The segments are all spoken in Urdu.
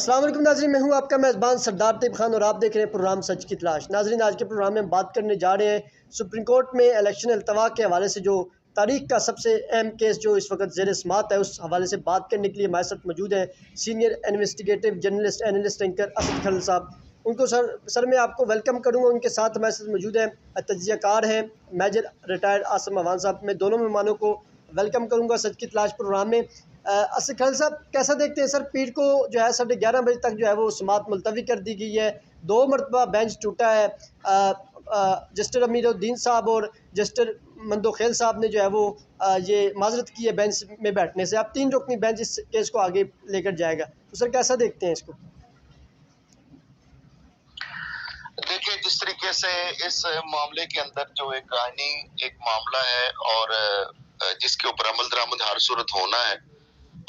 السلام علیکم ناظرین، میں ہوں آپ کا میزبان سردار طیب خان اور آپ دیکھ رہے ہیں پروگرام سچ کی تلاش۔ ناظرین، آج کے پروگرام میں ہم بات کرنے جا رہے ہیں سپریم کورٹ میں الیکشن التوا کے حوالے سے جو تاریخ کا سب سے اہم کیس جو اس وقت زیر سماعت ہے، اس حوالے سے بات کرنے کے لیے ہمارے ساتھ موجود ہیں senior investigative journalist analyst anchor Asad Khalil صاحب۔ ان کو سر میں آپ کو ویلکم کروں گا۔ ان کے ساتھ ہمارے ساتھ موجود ہیں تجزیہ کار ہیں میجر ریٹائرڈ عاصم عوان صاحب۔ میں دونوں مہمانوں کو ویلکم کروں گا سچ کی تلاش پروگرام میں۔ اسد خلیل صاحب، کیسا دیکھتے ہیں سر؟ پیر کو جو ہے 11:30 بجے تک جو ہے وہ سماعت ملتوی کر دی گئی ہے، 2 مرتبہ بینچ ٹوٹا ہے۔ جسٹر امیر الدین صاحب اور جسٹر مندوخیل صاحب نے جو ہے وہ یہ معذرت کی ہے بینچ میں بیٹھنے سے۔ اب 3 رکنی بینچ اس کیس کو آگے لے کر جائے گا، تو سر کیسا دیکھتے ہیں اس کو؟ دیکھیے، جس طریقے سے اس معاملے کے اندر جو ایک آئینی ایک معاملہ ہے اور جس کے اوپر عمل درآمد ہر صورت ہونا ہے،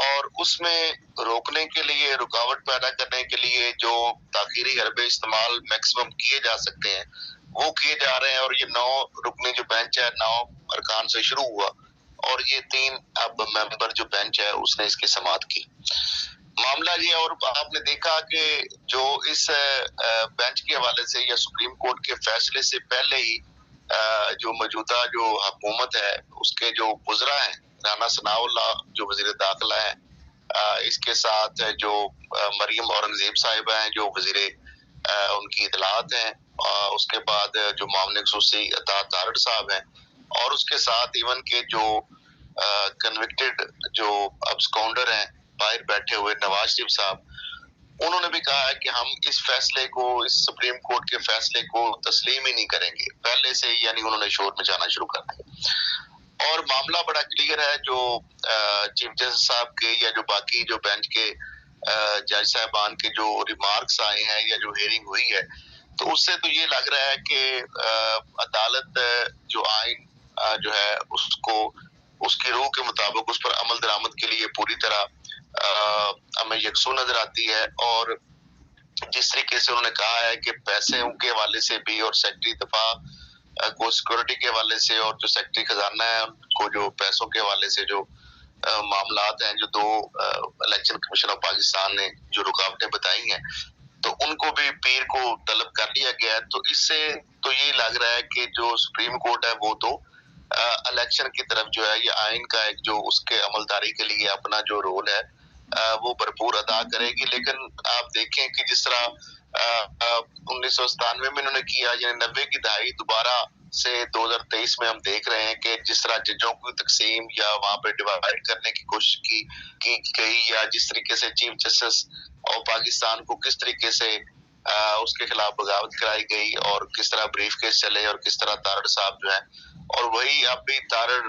اور اس میں روکنے کے لیے، رکاوٹ پیدا کرنے کے لیے جو تاخیری حربے استعمال میکسیمم کیے جا سکتے ہیں وہ کیے جا رہے ہیں۔ اور یہ 9 رکنی جو بینچ ہے 9 ارکان سے شروع ہوا، اور یہ 3 اب ممبر جو بینچ ہے اس نے اس کی سماعت کی معاملہ یہ۔ اور آپ نے دیکھا کہ جو اس بینچ کے حوالے سے یا سپریم کورٹ کے فیصلے سے پہلے ہی جو موجودہ جو حکومت ہے اس کے جو وزراء ہیں، رانا ثناء اللہ جو وزیر داخلہ ہیں، اس کے ساتھ جو مریم اورنگزیب صاحبہ ہیں جو وزیر ان کی اطلاعات ہیں، اس کے بعد جو معاون خصوصی عطا تارڑ صاحب ہیں، اور اس کے ساتھ ایون کے جو کنوکٹڈ جو ابسکاؤنڈر ہیں باہر بیٹھے ہوئے نواز شریف صاحب، انہوں نے بھی کہا ہے کہ ہم اس فیصلے کو، اس سپریم کورٹ کے فیصلے کو تسلیم ہی نہیں کریں گے پہلے سے ہی، یعنی انہوں نے شور مچانا شروع کر دیا۔ اور معاملہ بڑا کلیئر ہے، جو چیف جسٹس صاحب کے یا جو باقی جو بینچ کے جج صاحبان کے جو ریمارکس آئے ہیں یا جو ہیئرنگ ہوئی ہے، تو اس سے تو یہ لگ رہا ہے کہ عدالت جو آئین جو ہے اس کو اس کی روح کے مطابق اس پر عمل درآمد کے لیے پوری طرح ہمیں یکسو نظر آتی ہے۔ اور جس طریقے سے انہوں نے کہا ہے کہ پیسے کے حوالے سے بھی، اور سیکرٹری دفاع کو سیکورٹی کے حوالے سے، اور جو سیکرٹری خزانہ ہے ان کو جو پیسوں کے حوالے سے جو معاملات ہیں، جو 2 الیکشن کمیشن آف پاکستان نے جو رکاوٹیں بتائی ہیں، تو ان کو بھی پیر کو طلب کر لیا گیا ہے۔ تو اس سے تو یہ لگ رہا ہے کہ جو سپریم کورٹ ہے وہ تو الیکشن کی طرف جو ہے یہ آئین کا ایک جو اس کے عملداری کے لیے اپنا جو رول ہے وہ بھرپور ادا کرے گی۔ لیکن آپ دیکھیں کہ جس طرح 1997 میں انہوں نے کیا، یعنی 90 کی دہائی دوبارہ سے 2023 میں ہم دیکھ رہے ہیں کہ جس طرح ججوں کی تقسیم یا وہاں پہ ڈیوائڈ کرنے کی کوشش کی گئی، یا جس طریقے سے چیف جسٹس اور پاکستان کو کس طریقے سے اس کے خلاف بغاوت کرائی گئی، اور کس طرح بریف کیس چلے، اور کس طرح تارڑ صاحب جو ہیں، اور وہی اب بھی تارڑ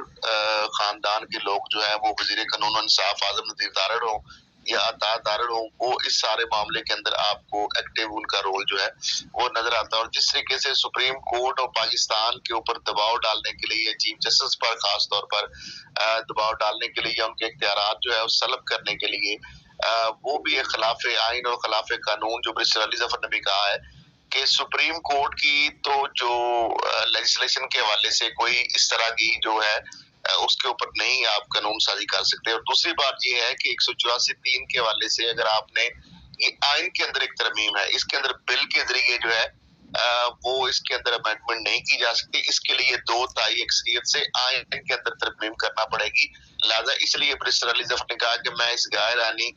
خاندان کے لوگ جو ہیں وہ وزیر قانون و انصاف اعظم ندیر تارڑ ہوں یا عطا تارڑ ہوں، وہ اس سارے معاملے کے اندر آپ کو ایکٹیو ان کا رول جو ہے وہ نظر آتا ہے۔ اور جس طریقے سے سپریم کورٹ اور پاکستان کے اوپر دباؤ ڈالنے کے لیے، چیف جسٹس پر خاص طور پر دباؤ ڈالنے کے لیے، یا ان کے اختیارات جو ہے وہ سلب کرنے کے لیے، وہ بھی ایک خلاف آئین اور خلاف قانون، جو برسٹر علی ظفر نے بھی کہا ہے کہ سپریم کورٹ کی تو جو لیجسلیشن کے حوالے سے کوئی اس طرح کی جو ہے اس کے اوپر نہیں آپ قانون سازی کر سکتے۔ اور دوسری بات یہ ہے کہ 184(3) کے حوالے سے اگر آپ نے یہ آئین کے اندر ایک ترمیم ہے، اس کے اندر بل کے ذریعے جو ہے وہ اس کے اندر امینڈمنٹ نہیں کی جا سکتی، اس کے لیے 2 تہائی اکثریت سے آئین کے اندر ترمیم کرنا پڑے گی۔ لہٰذا اس لیے برسٹر علی ظفر نے کہا کہ میں اس غیر آئینی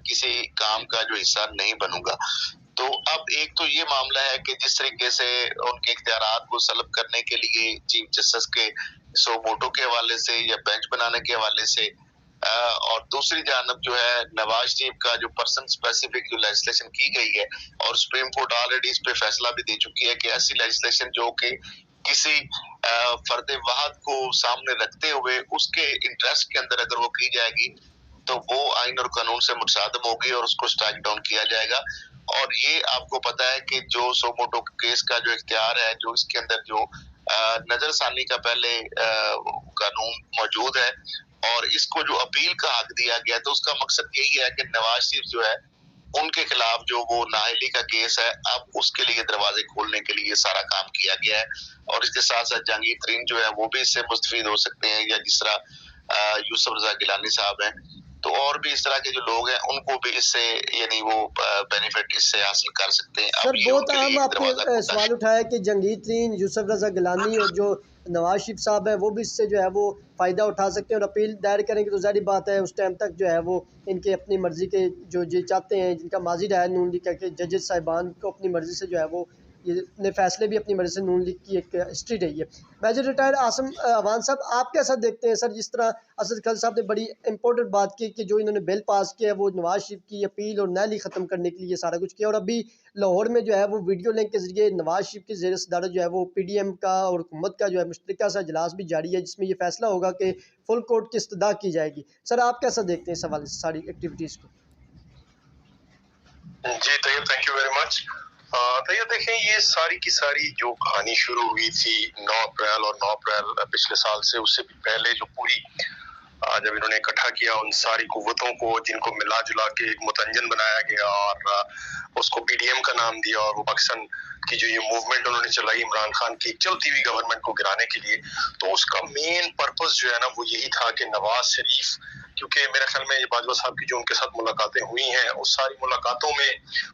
کسی کام کا جو حصہ نہیں بنوں گا۔ تو اب ایک تو یہ معاملہ ہے کہ جس طریقے سے ان کے اختیارات کو سلب کرنے کے لیے چیف جسٹس کے سو ووٹوں کے حوالے سے یا بینچ بنانے کے حوالے سے، اور دوسری جانب جو ہے نواز شریف کا جو پرسن اسپیسیفک جو لیجسلیشن کی گئی ہے، اور سپریم کورٹ آلریڈی اس پہ فیصلہ بھی دے چکی ہے کہ ایسی لیجسلیشن جو کہ کسی فرد واحد کو سامنے رکھتے ہوئے اس کے انٹرسٹ کے اندر اگر وہ کی جائے گی تو وہ آئین اور قانون سے متصادم ہوگی، اور اس کو اسٹرائک ڈاؤن کیا جائے گا۔ اور یہ آپ کو پتا ہے کہ جو سو موٹو کیس کا جو اختیار ہے، جو اس کے اندر جو نظر ثانی کا پہلے قانون موجود ہے، اور اس کو جو اپیل کا حق دیا گیا، تو اس کا مقصد یہی ہے کہ نواز شریف جو ہے ان کے خلاف جو وہ نااہلی کا کیس ہے، اب اس کے لیے دروازے کھولنے کے لیے سارا کام کیا گیا ہے۔ اور اس کے ساتھ ساتھ جہانگیر ترین جو ہے وہ بھی اس سے مستفید ہو سکتے ہیں، یا جس طرح یوسف رضا گیلانی صاحب ہیں، تو اور بھی اس طرح کے جو لوگ ہیں ان کو بھی اس سے یعنی وہ بینیفٹ اس سے حاصل کر سکتے ہیں. سر بہت اہم آپ نے سوال اٹھایا کہ جنگید ترین یوسف رضا گیلانی اور جو نواز شریف صاحب ہیں وہ بھی اس سے جو ہے وہ فائدہ اٹھا سکتے ہیں اور اپیل دائر کریں گے تو ظاہری بات ہے اس ٹائم تک جو ہے وہ ان کے اپنی مرضی کے جو یہ چاہتے ہیں جن کا ماضی رہا ہے نون لیگ کے ججز صاحبان کو اپنی مرضی سے جو ہے وہ یہ اپنے فیصلے بھی اپنی مرضی سے نون لیگ کی ایک ہسٹری رہی ہے. میجر ریٹائر عاصم عوان صاحب آپ کیسا دیکھتے ہیں سر جس طرح اسد خل صاحب نے بڑی امپورٹنٹ بات کی کہ جو انہوں نے بل پاس کیا ہے وہ نواز شریف کی اپیل اور نیلی ختم کرنے کے لیے سارا کچھ کیا اور ابھی لاہور میں جو ہے وہ ویڈیو لنک کے ذریعے نواز شریف کی زیر صدارت جو ہے وہ پی ڈی ایم کا اور حکومت کا جو ہے مشترکہ سا اجلاس بھی جاری ہے جس میں یہ فیصلہ ہوگا کہ فل کورٹ کی استدعا کی جائے گی. سر آپ کیسا دیکھتے ہیں اس حوالے سے ساری ایکٹیویٹیز کو؟ جی طیب تھینک یو ویری مچ. طیب دیکھیں یہ ساری کی ساری جو کہانی شروع ہوئی تھی 9 اپریل اور 9 اپریل پچھلے سال سے اس سے بھی پہلے جو پوری جب انہوں نے اکٹھا کیا ان ساری قوتوں کو جن کو ملا جلا کے ایک متنجن بنایا گیا اور اس کو پی ڈی ایم کا نام دیا اور وہ پاکستان کی جو یہ موومنٹ انہوں نے چلائی عمران خان کی چلتی ہوئی گورنمنٹ کو گرانے کے لیے تو اس کا مین پرپس جو ہے نا وہ یہی تھا کہ نواز شریف کیونکہ میرے خیال میں یہ باجوہ صاحب کی جو ان کے ساتھ ملاقاتیں ہوئی ہیں اس ساری ملاقاتوں میں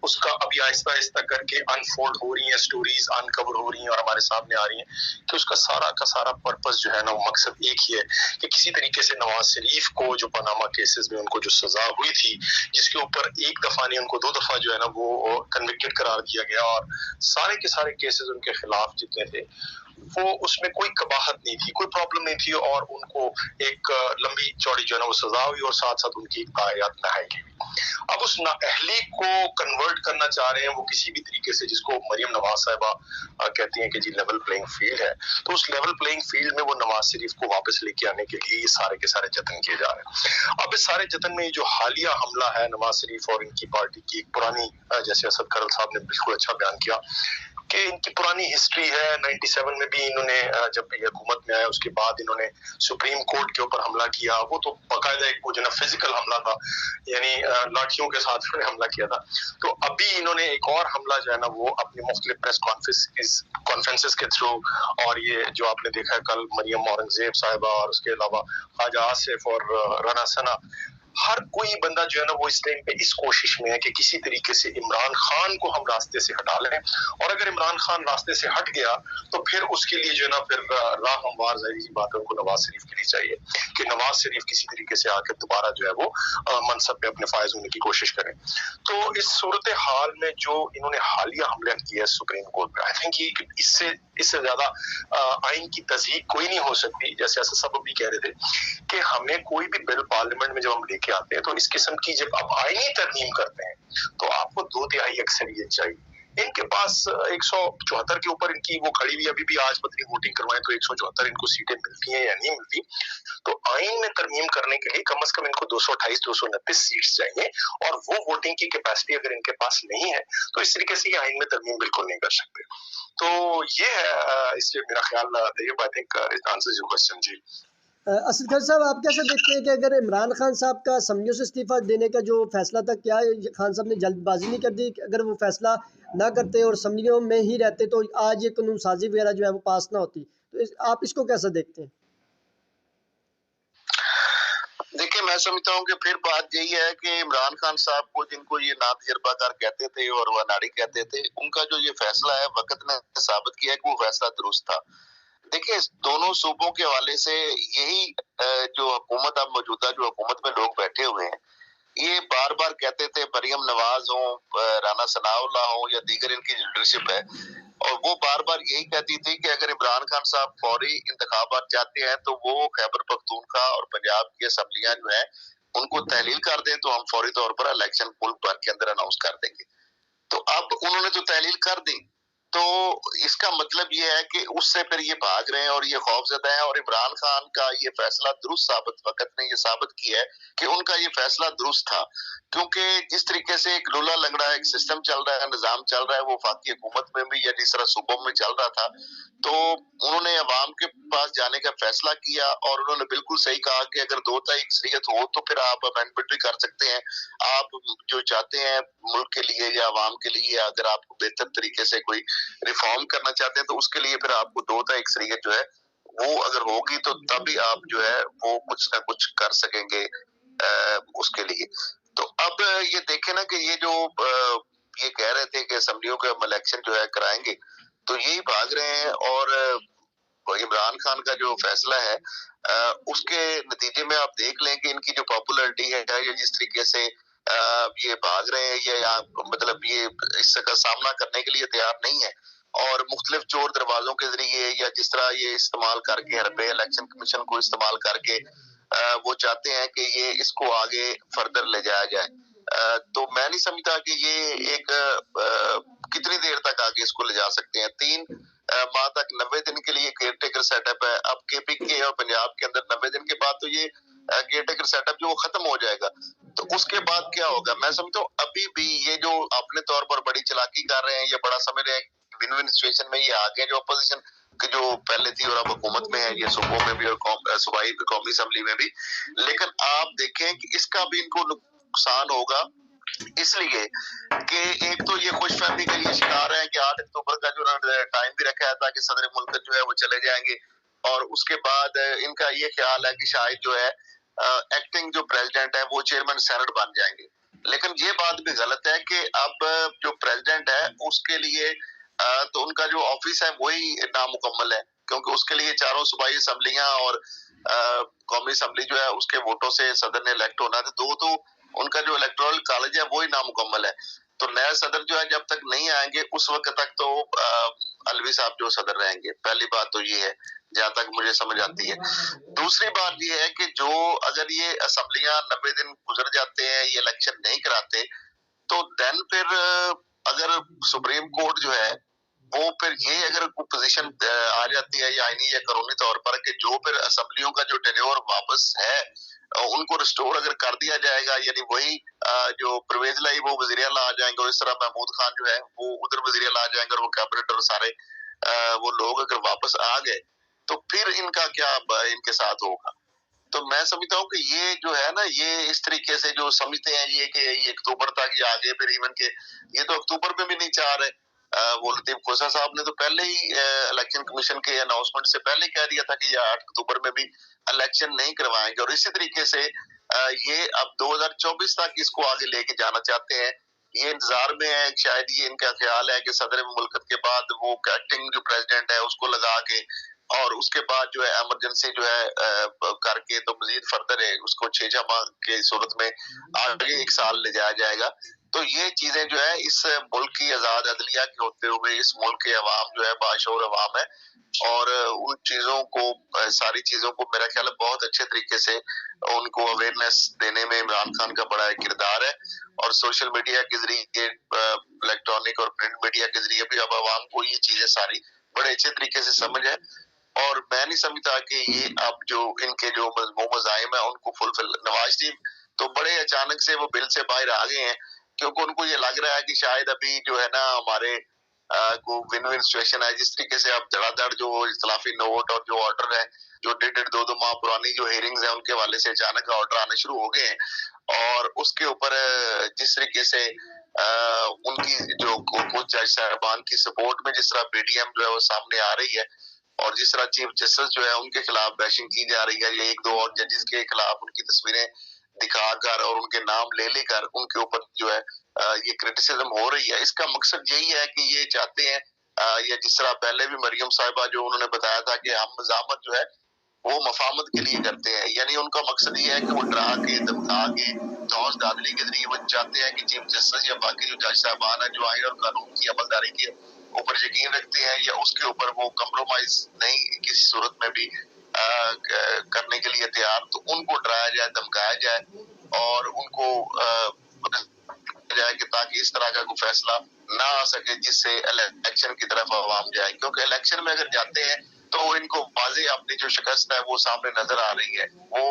اس کا ابھی آہستہ آہستہ کر کے انفولڈ ہو رہی ہیں سٹوریز انکور ہو رہی ہیں اور ہمارے سامنے آ رہی ہیں کہ اس کا سارا پرپس جو ہے نا وہ مقصد ایک ہی ہے کہ کسی طریقے سے نواز شریف کو جو پاناما کیسز میں ان کو جو سزا ہوئی تھی جس کے اوپر ایک دفعہ نہیں ان کو 2 دفعہ جو ہے نا وہ کنوکٹڈ قرار دیا گیا اور سارے کے سارے کیسز ان کے خلاف جتنے تھے وہ اس میں کوئی قباحت نہیں تھی کوئی پرابلم نہیں تھی اور ان کو ایک لمبی چوڑی جو ہے نا وہ سزا ہوئی اور ساتھ ساتھ ان کی تاحیات نہائی گئی. اب اس نااہلی کو کنورٹ کرنا چاہ رہے ہیں وہ کسی بھی طریقے سے جس کو مریم نواز صاحبہ کہتی ہیں کہ جی لیول پلینگ فیلڈ ہے تو اس لیول پلینگ فیلڈ میں وہ نواز شریف کو واپس لے کے آنے کے لیے یہ سارے کے سارے جتن کیے جا رہے ہیں. اب اس سارے جتن میں جو حالیہ حملہ ہے نواز شریف اور ان کی پارٹی کی ایک پرانی جیسے اسد کرل صاحب نے بالکل اچھا بیان کیا کہ ان کی پرانی ہسٹری ہے 97 میں بھی انہوں نے جب یہ حکومت میں آیا اس کے بعد انہوں نے سپریم کورٹ کے اوپر حملہ کیا وہ تو باقاعدہ ایک وہ جو نا فزیکل حملہ تھا یعنی لاٹھیوں کے ساتھ انہوں نے حملہ کیا تھا. تو ابھی انہوں نے ایک اور حملہ جو ہے نا وہ اپنے مختلف پریس کانفرنسز کے تھرو اور یہ جو آپ نے دیکھا کل مریم اورنگزیب صاحبہ اور اس کے علاوہ خواجہ آصف اور رانا ثنا ہر کوئی بندہ جو ہے نا وہ اس ٹائم پہ اس کوشش میں ہے کہ کسی طریقے سے عمران خان کو ہم راستے سے ہٹا لیں اور اگر عمران خان راستے سے ہٹ گیا تو پھر اس کے لیے جو ہے نا پھر راہ ہموار ظاہر سی بات ہے ان کو نواز شریف کے لیے چاہیے کہ نواز شریف کسی طریقے سے آ کے دوبارہ جو ہے وہ منصب پہ اپنے فائز ہونے کی کوشش کریں. تو اس صورتحال میں جو انہوں نے حالیہ حملہ کیا ہے سپریم کورٹ میں آئی تھنک یہ اس سے زیادہ آئین کی تصحیح کوئی نہیں ہو سکتی. جیسے ایسا سب بھی کہہ رہے تھے کہ ہمیں کوئی بھی بل پارلیمنٹ میں جب ہم لے کے آتے ہیں تو اس قسم کی جب آپ آئینی ترمیم کرتے ہیں تو آپ کو 2/3 اکثریت چاہیے. ان کے پاس 174 کے اوپر ان کی وہ کھڑی ہوئی ابھی بھی آج پتہ نہیں ووٹنگ کروائیں تو 174 ان کو سیٹیں ملتی ہیں یا نہیں ملتی. تو آئین میں ترمیم کرنے کے لیے کم از کم ان کو 228 229 سیٹس چاہیے اور وہ ووٹنگ کی کیپیسٹی اگر ان کے پاس نہیں ہے تو اس طریقے سے یہ آئین میں ترمیم بالکل نہیں کر سکتے. تو یہ ہے اس لیے میرا خیال I think it answers your question. جی اسد خان صاحب آپ کیسے دیکھتے ہیں کہ اگر عمران خان صاحب کا اسمبلیوں سے استعفیٰ دینے کا جو فیصلہ تھا کیا خان صاحب نے جلد بازی نہیں کر دی اگر وہ فیصلہ نہ کرتے اور اسمبلیوں میں ہی رہتے تو آج یہ قانون سازی وغیرہ جو ہے وہ پاس نہ ہوتی تو آپ اس کو کیسے دیکھتے ہیں؟ دیکھیں میں سمجھتا ہوں کہ پھر بات یہی ہے کہ عمران خان صاحب کو جن کو یہ ناتجربہ کار کہتے تھے اور وہ ناڑی کہتے تھے ان کا جو یہ فیصلہ ہے وقت نے ثابت کیا ہے کہ وہ فیصلہ درست تھا. دیکھیں دونوں صوبوں کے حوالے سے یہی جو حکومت اب موجودہ جو حکومت میں لوگ بیٹھے ہوئے ہیں یہ بار بار کہتے تھے مریم نواز ہوں رانا ثناء اللہ ہوں یا دیگر ان کی لیڈرشپ ہے اور وہ بار بار یہی کہتی تھی کہ اگر عمران خان صاحب فوری انتخابات چاہتے ہیں تو وہ خیبر پختونخوا اور پنجاب کی اسمبلیاں جو ہیں ان کو تحلیل کر دیں تو ہم فوری طور پر الیکشن ملک بھر کے اندر اناؤنس کر دیں گے. تو اب انہوں نے تو تحلیل کر دی تو اس کا مطلب یہ ہے کہ اس سے پھر یہ بھاگ رہے ہیں اور یہ خوف زدہ ہیں اور عمران خان کا یہ فیصلہ درست وقت نے یہ ثابت کیا ہے کہ ان کا یہ فیصلہ درست تھا کیونکہ جس طریقے سے ایک لولا لنگڑا ایک سسٹم چل رہا ہے نظام چل رہا ہے وہ وفاقی حکومت میں بھی یا جس طرح صوبوں میں چل رہا تھا تو انہوں نے عوام کے پاس جانے کا فیصلہ کیا اور انہوں نے بالکل صحیح کہا کہ اگر 2/3 اکثریت ہو تو پھر آپ امینڈمنٹ بھی کر سکتے ہیں. آپ جو چاہتے ہیں ملک کے لیے یا عوام کے لیے اگر آپ کو بہتر طریقے سے کوئی ریفارم کرنا چاہتے ہیں تو اس کے لیے پھر آپ کو 2/3 اکثریت جو ہے وہ اگر ہوگی تو تبھی آپ جو ہے وہ کچھ نہ کچھ کر سکیں گے اس کے لیے. تو اب یہ دیکھیں نا کہ یہ جو یہ کہہ رہے تھے کہ اسمبلیوں کے الیکشن جو ہے کرائیں گے، تو یہی بھاگ رہے ہیں. اور عمران خان کا جو فیصلہ ہے اس کے نتیجے میں آپ دیکھ لیں کہ ان کی جو پاپولرٹی ہے یا جس طریقے سے یہ بھاگ رہے ہیں یا مطلب یہ اس کا سامنا کرنے کے لیے تیار نہیں ہے، اور مختلف چور دروازوں کے ذریعے یا جس طرح یہ استعمال کر کے حربے الیکشن کمیشن کو استعمال کر کے وہ چاہتے ہیں کہ یہ اس کو آگے فردر لے جایا جائے. تو میں نہیں سمجھتا کہ یہ ایک کتنی دیر تک آگے اس کو لے جا سکتے ہیں. 3 ماہ تک 90 دن کے لیے کیئر ٹیکر سیٹ اپ ہے. اب کے پی کے اور پنجاب کے اندر 90 دن کے بعد تو یہ کیئر ٹیکر سیٹ اپ جو وہ ختم ہو جائے گا. تو اس کے بعد کیا ہوگا؟ میں سمجھتا ہوں ابھی بھی یہ جو اپنے طور پر بڑی چلاکی کر رہے ہیں، یہ بڑا سمجھ رہے ہیں ون ون سچویشن میں یہ آگے جو اپوزیشن جو پہلے تھی اور اب حکومت میں ہے، یہ صوبوں میں بھی اور صوبائی قومی اسمبلی میں بھی. لیکن آپ دیکھیں کہ اس کا بھی ان کو نقصان ہوگا، اس لیے کہ ایک تو یہ خوش فہمی کے لیے شکار ہے کہ 8 اکتوبر کا جو ٹائم بھی رکھا ہے تاکہ صدر ملک جو ہے وہ چلے جائیں گے، اور اس کے بعد ان کا یہ خیال ہے کہ شاید جو ہے ایکٹنگ جو پریزیڈنٹ ہے وہ چیئرمین سینٹ بن جائیں گے. لیکن یہ بات بھی غلط ہے کہ اب جو پریزیڈنٹ ہے اس کے لیے تو ان کا جو آفس ہے وہی نامکمل ہے، کیونکہ اس کے لیے 4 صوبائی اسمبلیاں اور قومی اسمبلی جو ہے اس کے ووٹوں سے صدر نے الیکٹ ہونا ہے. 2 تو ان کا جو الیکٹورل کالج ہے وہی نامکمل ہے. تو نئے صدر جو ہے جب تک نہیں آئیں گے اس وقت تک تو الوی صاحب جو صدر رہیں گے. پہلی بات تو یہ ہے جہاں تک مجھے سمجھ آتی ہے. دوسری بات یہ ہے کہ جو اگر یہ اسمبلیاں 90 دن گزر جاتے ہیں، یہ الیکشن نہیں کراتے، تو دین پھر اگر سپریم کورٹ جو ہے وہ پھر یہ اگر کوئی پوزیشن آ جاتی ہے یا آئینی یا قانونی طور پر کہ جو پھر اسمبلیوں کا جو ٹینیور واپس ہے ان کو ریسٹور اگر کر دیا جائے گا، یعنی وہی جو پرویز لائی وہ وزیر اعلیٰ آ جائیں گے، اور اس طرح محمود خان جو ہے وہ ادھر وزیر اعلیٰ آ جائیں گے، اور وہ کیبنٹ اور سارے وہ لوگ اگر واپس آ گئے تو پھر ان کا کیا ان کے ساتھ ہوگا. تو میں سمجھتا ہوں کہ یہ جو ہے نا، یہ اس طریقے سے جو سمجھتے ہیں یہ کہ یہ اکتوبر تک یا آگے پھر ایون کہ یہ تو اکتوبر میں بھی نہیں چاہ رہے. وہ لطیف کوسا صاحب نے تو پہلے ہی الیکشن کمیشن کے اناؤنسمنٹ سے پہلے کہہ دیا تھا کہ یہ 8 اکتوبر میں بھی الیکشن نہیں کروائیں گے، اور اسی طریقے سے یہ اب 2024 تک اس کو آگے لے کے جانا چاہتے ہیں. یہ انتظار میں ہے، شاید یہ ان کا خیال ہے کہ صدر مملکت کے بعد وہ ایکٹنگ جو پریزیڈنٹ ہے اس کو لگا کے اور اس کے بعد جو ہے ایمرجنسی جو ہے کر کے تو مزید فردر ہے اس کو 6 ماہ کی صورت میں آگے 1 سال لے جایا جائے گا. تو یہ چیزیں جو ہے اس ملک کی آزاد عدلیہ کے ہوتے ہوئے اس ملک کے عوام جو ہے باشعور عوام ہے، اور ان چیزوں کو ساری چیزوں کو میرا خیال ہے بہت اچھے طریقے سے ان کو اویئرنیس دینے میں عمران خان کا بڑا کردار ہے. اور سوشل میڈیا کے ذریعے الیکٹرانک اور پرنٹ میڈیا کے ذریعے بھی اب عوام کو یہ چیزیں ساری بڑے اچھے طریقے سے سمجھ ہے. اور میں نہیں سمجھتا کہ یہ اب جو ان کے جو مزاحم ہیں ان کو فلفل. نواز شریف تو بڑے اچانک سے وہ بل سے باہر آ گئے ہیں، کیونکہ ان کو یہ لگ رہا ہے کہ شاید ابھی جو ہے نا ہمارے کو ون ون سچویشن ہے. جس طریقے سے اب دھڑا دھڑ جو اختلافی نوٹ اور جو آرڈر ہے جو 1.5-2 ماہ پرانی جو ہیئرنگز ہیں ان کے حوالے سے اچانک آرڈر آنے شروع ہو گئے ہیں، اور اس کے اوپر جس طریقے سے ان کی جو کچھ جج صاحبان کی سپورٹ میں جس طرح پی ڈی ایم جو ہے وہ سامنے آ رہی ہے، اور جس طرح چیف جسٹس جو ہے ان کے خلاف بیشنگ کی جا رہی ہے، یا 1-2 اور ججز کے خلاف ان کی تصویریں دکھا کر اور ان کے نام لے کر ان کے اوپر جو ہے یہ کرٹیسزم ہو رہی ہے. اس کا مقصد یہی ہے کہ یہ چاہتے ہیں یا جس طرح پہلے بھی مریم صاحبہ جو انہوں نے بتایا تھا کہ ہم مزاحمت جو ہے وہ مفاہمت کے لیے کرتے ہیں، یعنی ان کا مقصد یہ ہے کہ وہ ڈرا کے دھمکا کے توز دادلی کے ذریعے وہ چاہتے ہیں کہ چیف جسٹس یا باقی جو جج صاحبان ہیں جو آئین اور قانون کی عملداری کے اوپر یقین رکھتے ہیں یا اس کے اوپر وہ کمپرومائز نہیں کسی صورت میں بھی کرنے کے لیے تیار، تو ان کو ڈرایا جائے، دھمکایا جائے اور ان کو جائے کہ تاکہ اس طرح کا کوئی فیصلہ نہ آ سکے جس سے الیکشن کی طرف عوام جائے. کیونکہ الیکشن میں اگر جاتے ہیں تو ان کو واضح اپنی جو شکست ہے وہ سامنے نظر آ رہی ہے. وہ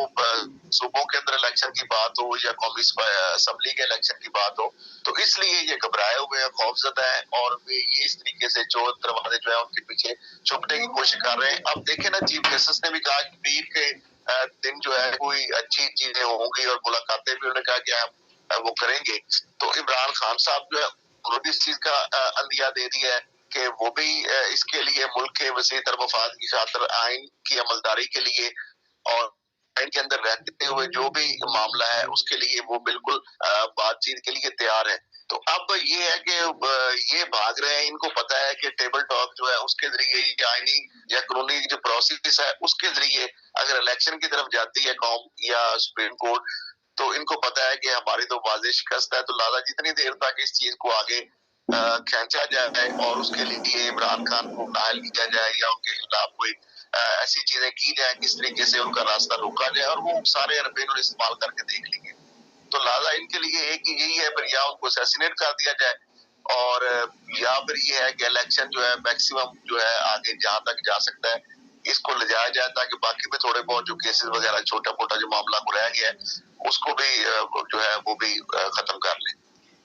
صوبوں کے اندر الیکشن کی بات ہو یا قومی اسمبلی کے الیکشن کی بات ہو، تو اس لیے یہ گھبرائے ہوئے ہیں، خوفزدہ ہیں، اور یہ اس طریقے سے چور دروازے جو ہے ان کے پیچھے چھپنے کی کوشش کر رہے ہیں. اب دیکھیں نا، چیف جسٹس نے بھی کہا کہ پیر کے دن جو ہے کوئی اچھی چیزیں ہوں گی اور ملاقاتیں بھی انہوں نے کہا کہ ہم وہ کریں گے. تو عمران خان صاحب جو ہے انہوں نے اس چیز کا عندیہ دے دیا ہے کہ وہ بھی اس کے لیے ملک کے وسیع تر مفاد کی خاطر آئین کی عملداری کے لیے اور کے اندر رہتے ہوئے جو بھی معاملہ ہے اس کے لیے وہ بالکل بات چیت کے لیے تیار ہے. تو اب یہ ہے کہ یہ بھاگ رہے ہیں، ان کو پتا ہے کہ ٹیبل ٹاک جو ہے اس کے ذریعے آئینی یا قانونی جو پروسیس ہے اس کے ذریعے اگر الیکشن کی طرف جاتی ہے قوم یا سپریم کورٹ، تو ان کو پتا ہے کہ ہماری تو واضح شکست ہے. تو لہٰذا جتنی دیر تک اس چیز کو آگے کھینچا جائے اور اس کے لیے عمران خان کو نااہل کیا جائے یا ان کے خلاف کوئی ایسی چیزیں کی جائیں کس طریقے سے ان کا راستہ روکا جائے، اور وہ سارے عربین استعمال کر کے دیکھ لیں گے. تو لہٰذا ان کے لیے ایک ہی یہی ہے، پھر یا ان کو اسیسینیٹ کر دیا جائے اور یا پھر یہ ہے کہ الیکشن جو ہے میکسیمم جو ہے آگے جہاں تک جا سکتا ہے اس کو لے جایا جائے، تاکہ باقی بھی تھوڑے بہت جو کیسز وغیرہ چھوٹا موٹا جو معاملہ کو رہ گیا ہے اس کو بھی جو ہے وہ بھی ختم کر لیں.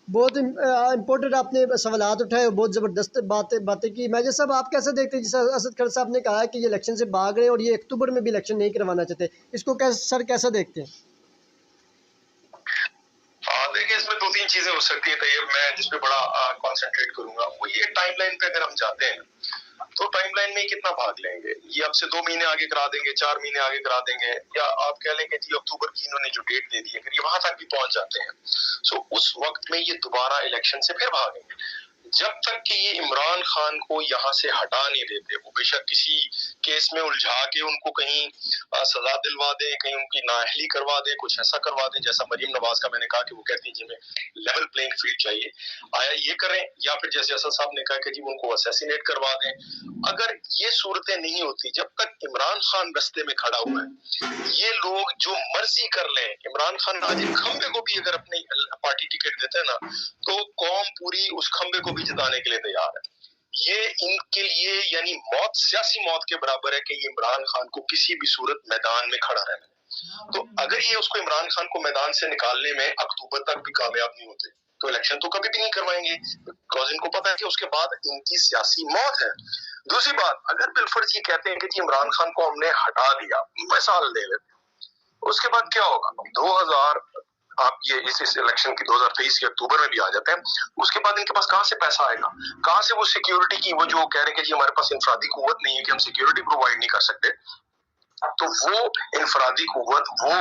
بہت امپورٹنٹ آپ نے سوالات اٹھائے اور بہت زبردست باتیں کی. میجر صاحب آپ کیسے دیکھتے ہیں؟ جیسے اسد خان صاحب نے کہا ہے کہ یہ الیکشن سے بھاگ رہے ہیں اور یہ اکتوبر میں بھی الیکشن نہیں کروانا چاہتے، اس کو سر کیسا دیکھتے ہیں؟ دیکھیں اس میں دو تین چیزیں ہو سکتی ہیں. طیب میں جس پہ بڑا کانسنٹریٹ کروں گا وہ یہ ٹائم لائن پہ اگر ہم جاتے ہیں تو ٹائم لائن میں کتنا بھاگ لیں گے؟ یہ اب سے 2 مہینے آگے کرا دیں گے، 4 مہینے آگے کرا دیں گے، یا آپ کہہ لیں کہ جی اکتوبر کی انہوں نے جو ڈیٹ دے دی ہے اگر یہ وہاں تک بھی پہنچ جاتے ہیں اس وقت میں یہ دوبارہ الیکشن سے پھر بھاگیں گے. جب تک کہ یہ عمران خان کو یہاں سے ہٹا نہیں دیتے، وہ بے شک کسی کیس میں الجھا کے ان کو کہیں سزا دلوا دیں، کہیں ان کی نااہلی کروا دیں، کچھ ایسا کروا دیں جیسا مریم نواز کا میں نے کہا کہ وہ کہتی ہیں جی میں لیول پلینگ فیلڈ چاہیے، آیا یہ کریں، یا پھر جیسے اسد صاحب نے کہا کہ جی ان کو اسیسینیٹ کروا دیں. اگر یہ صورتیں نہیں ہوتی، جب تک عمران خان رستے میں کھڑا ہوا ہے، یہ لوگ جو مرضی کر لیں، عمران خان آج کھمبے کو بھی اگر اپنی پارٹی ٹکٹ دیتے ہیں نا تو قوم پوری اس کھمبے کو بھی جتانے کے لیے تیار ہے. یہ ان کے لیے یعنی موت، سیاسی موت کے برابر ہے کہ یہ عمران خان کو کسی بھی صورت میدان میں کھڑا رہنا. تو اگر یہ اس کو عمران خان کو میدان سے نکالنے میں اکتوبر تک بھی کامیاب نہیں ہوتے تو الیکشن تو کبھی بھی نہیں کروائیں گے، بیکاز ان کو پتا ہے کہ اس کے بعد ان کی سیاسی موت ہے. دوسری بات، اگر بالفرض یہ کہتے ہیں کہ جی عمران خان کو ہم نے ہٹا دیا، مثال دے لیتے، اس کے بعد کیا ہوگا؟ 2000 آپ یہ اس الیکشن کی 2023 کے اکتوبر میں بھی آ جاتے ہیں، اس کے بعد ان کے پاس کہاں سے پیسہ آئے گا؟ کہاں سے وہ سیکیورٹی کی، وہ جو کہہ رہے ہیں کہ جی ہمارے پاس انفرادی قوت نہیں ہے کہ ہم سیکیورٹی پرووائڈ نہیں کر سکتے، تو وہ انفرادی قوت، وہ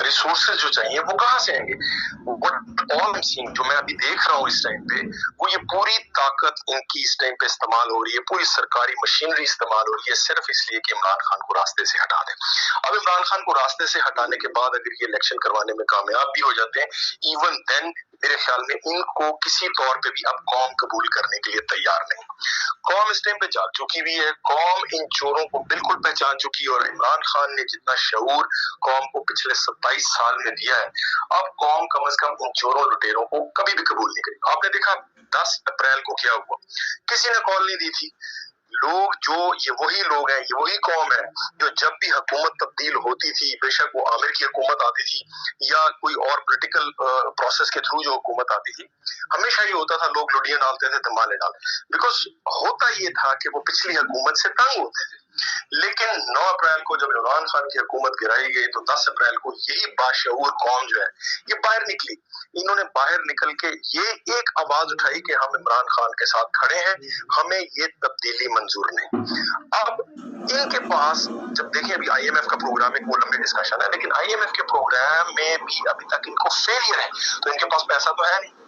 ریسورسز جو چاہیے وہ کہاں سے آئیں گے؟ جو میں ابھی دیکھ رہا ہوں اس ٹائم پہ، وہ یہ پوری طاقت ان کی اس ٹائم پہ استعمال ہو رہی ہے، پوری سرکاری مشینری استعمال ہو رہی ہے صرف اس لیے کہ عمران خان کو راستے سے ہٹا دیں. اب عمران خان کو راستے سے ہٹانے کے بعد اگر یہ الیکشن کروانے میں کامیاب بھی ہو جاتے ہیں، ایون دین میرے خیال میں ان کو کسی طور پہ بھی اب قوم قبول کرنے کے لیے تیار نہیں. قوم اس ٹائم پہ جاگ چکی بھی ہے، قوم ان چوروں کو بالکل پہچان چکی ہے، اور عمران خان نے جتنا شعور قوم کو پچھلے 27 سال میں دیا ہے، اب قوم کم از کم ان چوروں لٹیروں کو کبھی بھی قبول نہیں کرے. آپ نے دیکھا 10 اپریل کو کیا ہوا، کسی نے کال نہیں دی تھی. لوگ جو یہ وہی لوگ ہیں، یہ وہی قوم ہے جو جب بھی حکومت تبدیل ہوتی تھی، بے شک وہ عامر کی حکومت آتی تھی یا کوئی اور پولیٹیکل پروسیس کے تھرو جو حکومت آتی تھی، ہمیشہ یہ ہوتا تھا لوگ لڈیاں ڈالتے تھے، دھمالے ڈالتے، بیکاز ہوتا یہ تھا کہ وہ پچھلی حکومت سے تنگ ہوتے تھے. لیکن 9 اپریل کو جب عمران خان کی حکومت گرائی گئی تو 10 اپریل کو یہی باشعور قوم جو ہے یہ باہر نکلی. انہوں نے باہر نکل کے یہ ایک آواز اٹھائی کہ ہم عمران خان کے ساتھ کھڑے ہیں، ہمیں یہ تبدیلی منظور نہیں. اب ان کے پاس جب دیکھیں ابھی آئی ایم ایف کا پروگرام ایک وہ لمبی ڈسکشن ہے، لیکن آئی ایم ایف کے پروگرام میں بھی ابھی تک ان کو فیلئر ہے، تو ان کے پاس پیسہ تو ہے نہیں.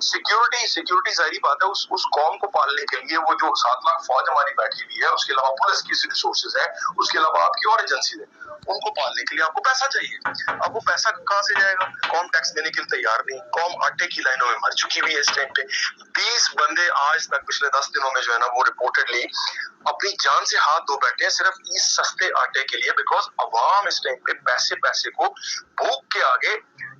سیکیورٹی ظاہری بات ہے، اس قوم کو پالنے کے لیے وہ جو 7 لاکھ فوج ہماری بیٹھی ہوئی ہے، اس کے علاوہ پولیس کی ریسورسز ہے، اس کے علاوہ آپ کی اور ایجنسیز ہیں، ان کو پالنے کے لیے آپ کو پیسہ چاہیے. اب وہ پیسہ کہاں سے جائے گا؟ قوم ٹیکس دینے کے لیے تیار نہیں، قوم آٹے کی لائنوں میں مر چکی ہوئی ہے. اس ٹائم پہ 20 بندے آج تک پچھلے 10 دنوں میں جو ہے نا وہ ریپورٹڈلی اپنی جان سے ہاتھ دھو بیٹھے ہیں صرف اس سستے آٹے کے لیے، بیکاز عوام اس ٹائم پہ پیسے کو بھوک کے آگے،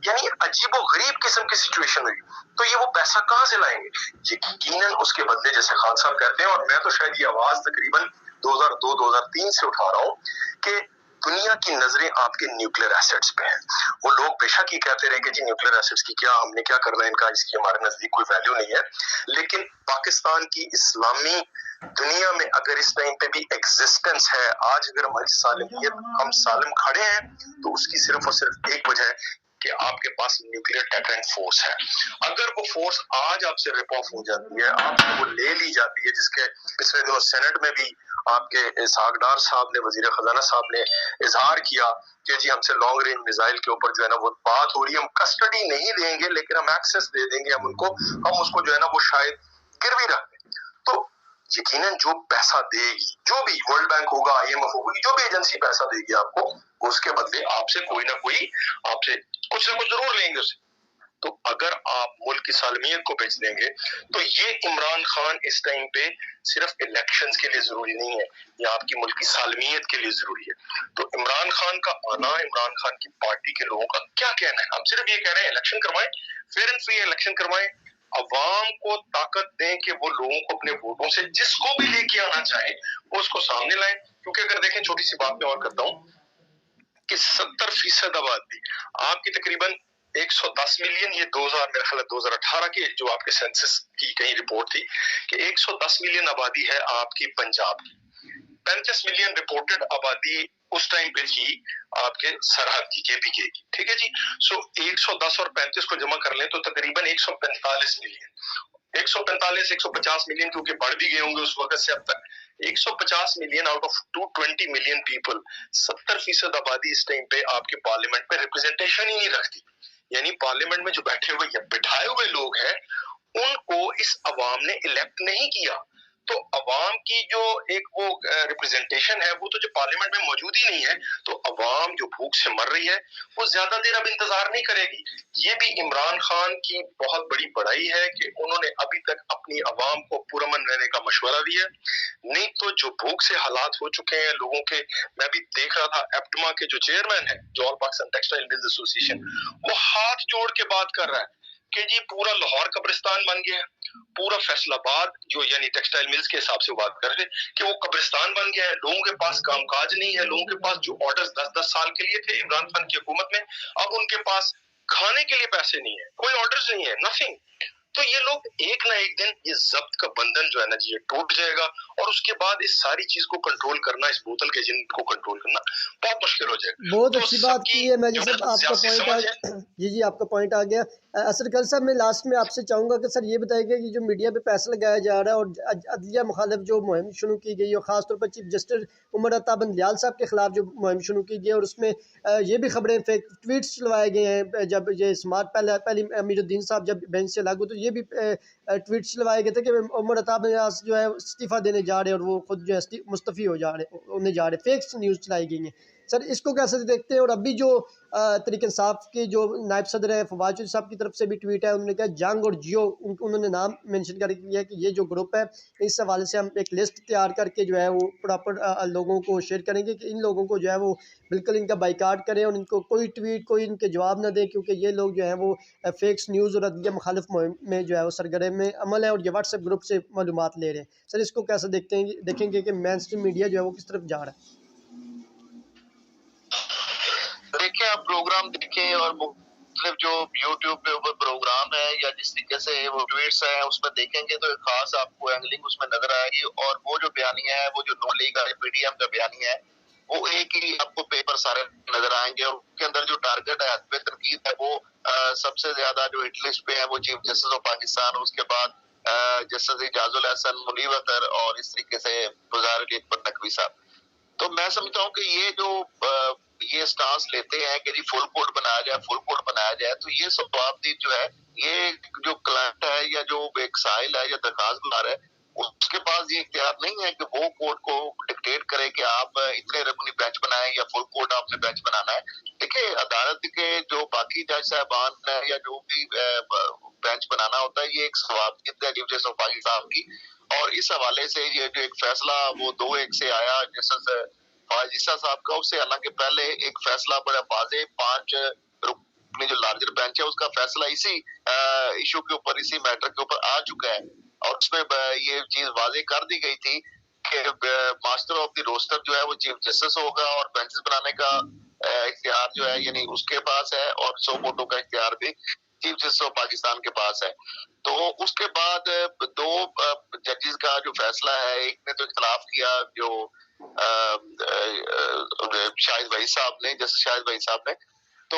یعنی عجیب و غریب قسم کی سچویشن ہوئی. تو یہ وہ پیسہ کہاں سے لائیں گے؟ یقیناً اس کے بدلے، جیسے خان صاحب کہتے ہیں، اور میں تو شاید یہ آواز تقریباً 2002-2003 سے اٹھا رہا ہوں کہ دنیا کی نظریں آپ کے نیوکلیر ایسٹس پہ ہیں. وہ لوگ بے شک ہی کہتے رہے کہ جی نیوکلیر ایسٹس کی کیا، ہم نے کیا کرنا ہے ان کا، اس کی ہمارے نزدیک کوئی ویلیو نہیں ہے. لیکن پاکستان کی اسلامی دنیا میں اگر اس ٹائم پہ بھی ایگزسٹنس ہے، آج اگر ہماری سالمیت، ہم سالم کھڑے ہیں، تو اس کی صرف اور صرف ایک وجہ ہے کہ آپ کے پاس نیوکلیئر ڈیٹرنٹ فورس ہے. اگر وہ فورس آج آپ سے رپ آف ہو جاتی ہے, آپ سے وہ لے لی جاتی ہے, جس کے پچھلے دنوں سینٹ میں بھی آپ کے اسحاق ڈار صاحب نے, وزیر خزانہ صاحب نے اظہار کیا کہ جی ہم سے لانگ رینج میزائل کے اوپر جو ہے نا وہ بات ہو رہی ہے, ہم کسٹڈی نہیں دیں گے لیکن ہم ایکسس دے دیں گے, ہم اس کو جو ہے نا وہ شاید گروی رکھ دیں. تو یقیناً جو پیسہ دے گی, جو بھی ورلڈ بینک ہوگا, آئی ایم ایف ہوگی, جو بھی ایجنسی پیسہ دے گی آپ کو, اس کے بدلے آپ سے کوئی نہ کوئی آپ سے کچھ نہ کچھ ضرور لیں گے اسے. تو اگر آپ ملک کی سالمیت کو بیچ دیں گے تو یہ عمران خان اس ٹائم پہ صرف الیکشنز کے لیے ضروری نہیں ہے, یہ آپ کی ملک کی سالمیت کے لیے ضروری ہے. تو عمران خان کا آنا, عمران خان کی پارٹی کے لوگوں کا کیا کہنا ہے؟ ہم صرف یہ کہہ رہے ہیں الیکشن کروائیں, فیئر اینڈ فری الیکشن کروائیں, عوام کو طاقت دیں کہ وہ لوگوں کو اپنے ووٹوں سے جس کو بھی لے کے آنا چاہیں وہ اس کو سامنے لائیں. کیونکہ اگر دیکھیں, چھوٹی سی بات میں اور کرتا ہوں کہ 70% آبادی آپ کی تقریباً 110 ملین, یہ 2000 میرا خیال ہے 2018 کی جو آپ کے سینسس کی کہیں رپورٹ تھی کہ 110 ملین آبادی ہے آپ کی پنجاب کی, 35 ملین رپورٹڈ آبادی اس ٹائم پہ تھی آپ کے سرحد کی, کے پی کے کی. ٹھیک ہے جی. سو 110 اور 35 کو جمع کر لیں تو تقریباً 145 ملین, 145 150 ملین, کیونکہ بڑھ بھی گئے ہوں گے اس وقت سے اب تک. 150 million out of 220 million people, 70% آبادی اس ٹائم پہ آپ کے پارلیمنٹ پہ ریپرزنٹیشن ہی نہیں رکھتی. یعنی پارلیمنٹ میں جو بیٹھے ہوئے یا بٹھائے ہوئے لوگ ہیں ان کو اس عوام نے الیکٹ نہیں کیا. تو عوام کی جو ایک وہ ریپرزنٹیشن ہے وہ تو جو پارلیمنٹ میں موجود ہی نہیں ہے, تو عوام جو بھوک سے مر رہی ہے وہ زیادہ دیر اب انتظار نہیں کرے گی. یہ بھی عمران خان کی بہت بڑی بڑائی ہے کہ انہوں نے ابھی تک اپنی عوام کو پرامن رہنے کا مشورہ دیا. نہیں تو جو بھوک سے حالات ہو چکے ہیں لوگوں کے, میں بھی دیکھ رہا تھا ایپٹما کے جو چیئرمین ہیں, جو آل پاکستان ٹیکسٹائل ملز ایسوسی ایشن, وہ ہاتھ جوڑ کے بات کر رہا ہے کہ جی پورا لاہور قبرستان بن گیا ہے, پورا فیصل آباد جو یعنی ٹیکسٹائل ملز کے حساب سے بات کر رہے کہ وہ قبرستان بن گیا ہے, لوگوں کے پاس کام کاج نہیں ہے, لوگوں کے پاس جو آرڈرز 10-10 سال کے لیے تھے عمران خان کی حکومت میں, اب ان کے پاس کھانے کے لیے پیسے نہیں ہے, کوئی آرڈرز نہیں ہے, نتھنگ. تو یہ لوگ ایک نہ ایک دن یہ ضبط کا بندھن جو ہے نا جی یہ ٹوٹ جائے گا, اور اس کے بعد اس ساری چیز کو کنٹرول کرنا, اس بوتل کے جن کو کنٹرول کرنا بہت مشکل ہو جائے گا. بہت اچھی بات کی ہے مجید صاحب, آپ کا پوائنٹ جی آپ کا پوائنٹ آ گیا. اسد کل صاحب, میں لاسٹ میں آپ سے چاہوں گا کہ سر یہ بتائیے کہ جو میڈیا پہ پیسہ لگایا جا رہا ہے اور عدلیہ مخالف جو مہم شروع کی گئی, اور خاص طور پر چیف جسٹس عمر عطا بندیال صاحب کے خلاف جو مہم شروع کی گئی, اور اس میں یہ بھی خبریں فیک ٹویٹس چلوائے گئے ہیں, جب یہ سماعت پہلی امیر الدین صاحب جب بینچ سے لاگو تو یہ بھی ٹویٹس چلوائے گئے تھے کہ عمر عطا بندیال جو ہے استعفیٰ دینے جا رہے ہیں, اور وہ خود جو ہے مستعفی ہونے جا رہے, فیکس نیوز چلائی گئی ہیں. سر اس کو کیسے دیکھتے ہیں؟ اور ابھی جو تحریک انصاف کے جو نائب صدر ہے فواد چودھری صاحب کی طرف سے بھی ٹویٹ ہے, انہوں نے کہا جنگ اور جیو, انہوں نے نام مینشن کر کے کیا کہ یہ جو گروپ ہے اس حوالے سے ہم ایک لسٹ تیار کر کے جو ہے وہ پراپر لوگوں کو شیئر کریں گے کہ ان لوگوں کو جو ہے وہ بالکل ان کا بائیکاٹ کریں, اور ان کو کوئی ٹویٹ کوئی ان کے جواب نہ دیں, کیونکہ یہ لوگ جو ہیں وہ فیکس نیوز اور عدلیہ مخالف مہم میں جو ہے وہ سرگرم میں عمل ہے, اور یہ واٹس ایپ گروپ سے معلومات لے رہے ہیں. سر اس کو کیسے دیکھیں گے کہ مین اسٹریم میڈیا جو ہے وہ کس طرف جا رہا ہے؟ دیکھیں, آپ پروگرام دیکھیں اور مختلف جو یوٹیوب پہ اوپر پروگرام ہے یا جس طریقے سے وہ ٹویٹس ہیں اس میں دیکھیں گے تو ایک خاص آپ کو اینگلنگ اس میں نظر آئے گی. اور وہ جو بیانیہ ہے, وہ جو نون لیگ کا پی ڈی ایم کا بیانیہ ہے, وہ ایک ہی آپ کو پیپر سارے نظر آئیں گے, اور اس کے اندر جو ٹارگٹ ہے حزب تنقید ہے وہ سب سے زیادہ جو ہٹ لسٹ پہ ہے وہ چیف جسٹس آف پاکستان, اس کے بعد جسٹس اعجاز الحسن, منیب اختر, اور اس طریقے سے وزیر علی اکبر نقوی صاحب. تو میں سمجھتا ہوں کہ یہ جو یہ سٹانس لیتے ہیں کہ جی فل کوڈ بنایا جائے, فل کوڈ بنایا جائے, تو یہ ثوابدید جو ہے, یہ جو کلائنٹ ہے یا جو ایک سائل ہے یا درخواست دار ہے, اس کے پاس یہ اختیار نہیں ہے کہ وہ کوڈ کو ڈکٹیٹ کرے کہ آپ اتنے رقمی بینچ بنائیں یا فل کوڈ آپ نے بینچ بنانا ہے. دیکھیے, عدالت کے جو باقی جج صاحبان ہیں یا جو بھی بینچ بنانا ہوتا ہے, یہ ایک ثوابدید ہے چیف جسٹس آف پاکستان کی. اور اس حوالے سے یہ جو ایک فیصلہ وہ 2-1 سے آیا جسٹس فاضل صاحب کا, اس سے حالانکہ پہلے ایک فیصلہ بڑا واضح 5 رکنی جو لارجر بینچ ہے اس کا فیصلہ اسی ایشو کے اوپر, اسی میٹر کے اوپر آ چکا ہے, اور اس میں یہ چیز واضح کر دی گئی تھی کہ ماسٹر آف دی روسٹر جو ہے وہ چیف جسٹس ہوگا, اور بینچز بنانے کا اختیار جو ہے یعنی اس کے پاس ہے, اور 100 ووٹوں کا اختیار بھی چیف جسٹس آف پاکستان کے پاس ہے. تو اس کے بعد 2 ججز کا جو فیصلہ ہے, ایک نے تو اختلاف کیا جو شاہد بھائی صاحب نے, جسٹس شاہد بھائی صاحب نے, تو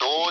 2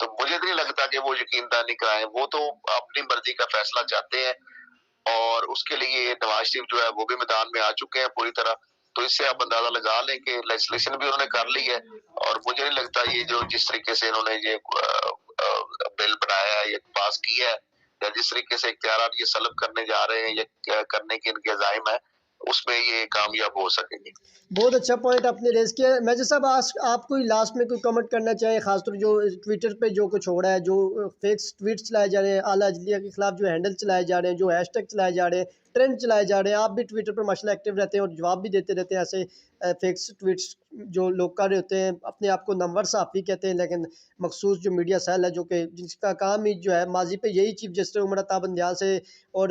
تو مجھے نہیں لگتا کہ وہ یقین دہانی کرائیں. وہ تو اپنی مرضی کا فیصلہ چاہتے ہیں اور اس کے لیے نواز شریف جو ہے وہ بھی میدان میں آ چکے ہیں پوری طرح. تو اس سے آپ اندازہ لگا لیں کہ لیجسلیشن بھی انہوں نے کر لی ہے اور مجھے نہیں لگتا یہ جو جس طریقے سے انہوں نے یہ بل بنایا ہے یا پاس کیا ہے یا جس طریقے سے اختیارات یہ سلب کرنے جا رہے ہیں یا کرنے کے ان کے عزائم ہے اس میں یہ کامیاب ہو سکیں گے. بہت اچھا پوائنٹ آپ نے ریز کیا ہے. میجر صاحب آپ کوئی لاسٹ میں کوئی کمنٹ کرنا چاہیں خاص طور جو ٹویٹر پہ جو کچھ ہو رہا ہے, جو فیکس ٹویٹس چلائے جا رہے ہیں, اعلیٰ عدلیہ کے خلاف جو ہینڈل چلائے جا رہے ہیں, جو ہیش ٹیگ چلائے جا رہے ہیں, ٹرینڈ چلائے جا رہے ہیں, آپ بھی ٹویٹر پر ماشاء اللہ ایکٹیو رہتے ہیں اور جواب بھی دیتے رہتے ہیں ایسے فیکس ٹویٹس جو لوگ کر رہے ہوتے ہیں. اپنے آپ کو نمبر صحافی کہتے ہیں لیکن مخصوص جو میڈیا سیل ہے جو کہ جس کا کام ہی جو ہے ماضی پہ یہی چیف جسٹس عمر عطا بندیال سے اور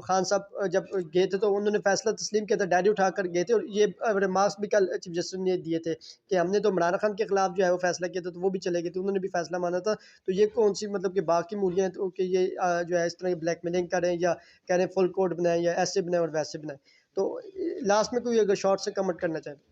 خان صاحب جب گئے تھے تو انہوں نے فیصلہ تسلیم کیا تھا, ڈائری اٹھا کر گئے تھے اور یہ ریمارکس بھی کل چیف جسٹس نے دیے تھے کہ ہم نے تو عمران خان کے خلاف جو ہے وہ فیصلہ کیا تھا تو وہ بھی چلے گئے تھے, انہوں نے بھی فیصلہ مانا تھا. تو یہ کون سی مطلب کہ باقی مولیاں تو کہ یہ جو ہے اس طرح بلیک میلنگ کریں یا کہہ رہے ہیں فل کوڈ بنائیں یا ایسے بنائیں اور ویسے بنائیں. تو لاسٹ میں کوئی اگر شارٹ سے کمنٹ کرنا چاہیں.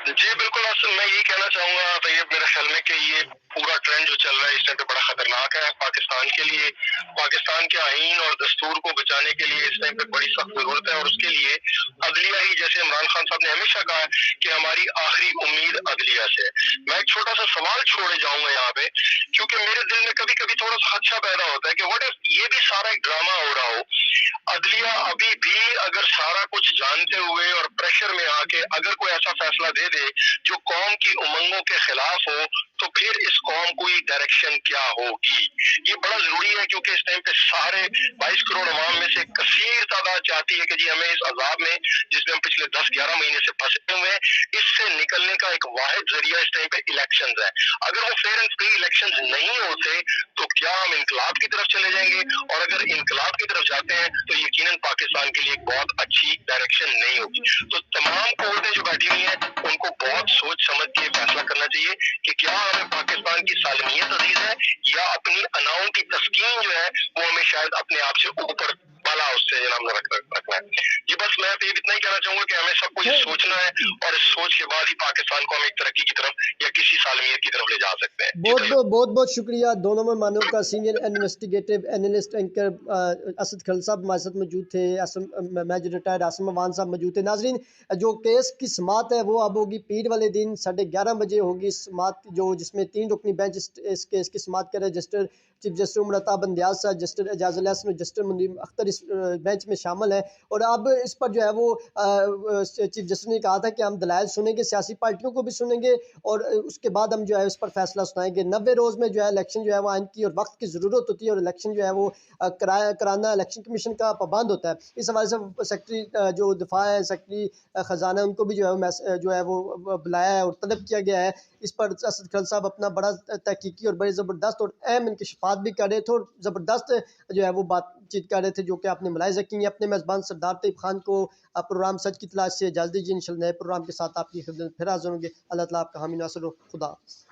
جی بالکل اصل میں یہی کہنا چاہوں گا طیب, میرے خیال میں کہ یہ پورا ٹرینڈ جو چل رہا ہے اس ٹائم پہ بڑا خطرناک ہے پاکستان کے لیے. پاکستان کے آئین اور دستور کو بچانے کے لیے اس ٹائم پہ بڑی سخت ضرورت ہے اور اس کے لیے عدلیہ ہی, جیسے عمران خان صاحب نے ہمیشہ کہا ہے کہ ہماری آخری امید عدلیہ سے. میں ایک چھوٹا سا سوال چھوڑے جاؤں گا یہاں پہ کیونکہ میرے دل میں کبھی کبھی تھوڑا سا خدشہ پیدا ہوتا ہے کہ واٹ اف یہ بھی سارا ایک ڈرامہ ہو رہا ہو. عدلیہ ابھی بھی اگر سارا کچھ جانتے ہوئے اور پریشر میں آ کے اگر کوئی ایسا فیصلہ دے دے جو قوم کی امنگوں کے خلاف ہو تو پھر اس قوم کو یہ ڈائریکشن کیا ہوگی. یہ بڑا ضروری ہے کیونکہ اس ٹائم پہ سارے 22 کروڑ عوام میں سے کثیر تعداد چاہتی ہے کہ جی ہمیں اس عذاب میں جس میں ہم پچھلے 10-11 مہینے سے پھنسے ہوئے ہیں اس سے نکلنے کا ایک واحد ذریعہ اس ٹائم پہ الیکشنز ہے. اگر وہ فیئر اینڈ فری الیکشنز نہیں ہوتے تو کیا ہم انقلاب کی طرف چلے جائیں گے, اور اگر انقلاب کی طرف جاتے ہیں تو یقیناً پاکستان کے لیے ایک بہت اچھی ڈائریکشن نہیں ہوگی. تو تمام قوتیں جو بیٹھی ہوئی ہیں ان کو بہت سوچ سمجھ کے فیصلہ کرنا چاہیے کہ کیا ہمیں پاکستان کی سالمیت عزیز ہے یا اپنی اناؤں کی تسکین جو ہے وہ ہمیں شاید اپنے آپ سے اوپر بالا اس سے جناب رکھنا ہے. جی بس میں تو یہ اتنا ہی کہنا چاہوں گا کہ ہمیں سب کو یہ سوچنا ہے اور اس سوچ کے بعد ہی پاکستان کو ہم ایک ترقی کی طرف یا کسی سالمیت کی طرف لے جا سکتے ہیں. بہت شکریہ دونوں مہمانوں کا. Senior investigative analyst anchor Asad خل صاحب ہمارے ساتھ موجود تھے, میجر ریٹائرڈ عاصم عوان صاحب موجود تھے. ناظرین جو کیس کی سماعت ہے وہ اب ہوگی پیر والے دن 11:30 بجے ہوگی سماعت, جو جس میں 3 رکنی بینچ اس کیس کی سماعت کرے. Justice chief justice Umar Ata Bandial صاحب, جسٹس اعجاز الحسن اور جسٹس منیر اختر اس بینچ میں شامل ہیں. اور اب اس پر جو ہے وہ چیف جسٹس نے کہا تھا کہ ہم دلائل سنیں گے, سیاسی پارٹیوں کو بھی سنیں گے اور اس کے بعد ہم جو ہے اس پر فیصلہ سنائیں گے. 90 روز میں جو ہے الیکشن جو ہے وہ آئین کی اور وقت کی ضرورت ہوتی ہے اور الیکشن جو ہے وہ کرانا الیکشن کمیشن کا پابند ہوتا ہے. اس حوالے سے سیکرٹری جو دفاع ہے, سیکرٹری خزانہ, ان کو بھی جو ہے وہ بلایا ہے اور طلب کیا گیا ہے. اس پر اسد خل صاحب اپنا بڑا تحقیقی اور بڑے زبردست اور اہم انکشافات بھی کر رہے تھے اور زبردست جو ہے وہ بات چیت کر رہے تھے جو کہ آپ نے ملاحظہ کی ہیں. اپنے میزبان سردار طیب خان کو پروگرام سچ کی تلاش سے اجازت دیجیے. انشاءاللہ نئے پروگرام کے ساتھ آپ کی خدمت پھر حاضر ہوں گے. اللہ تعالیٰ آپ کا حامی ناصر ہو. خدا حافظ.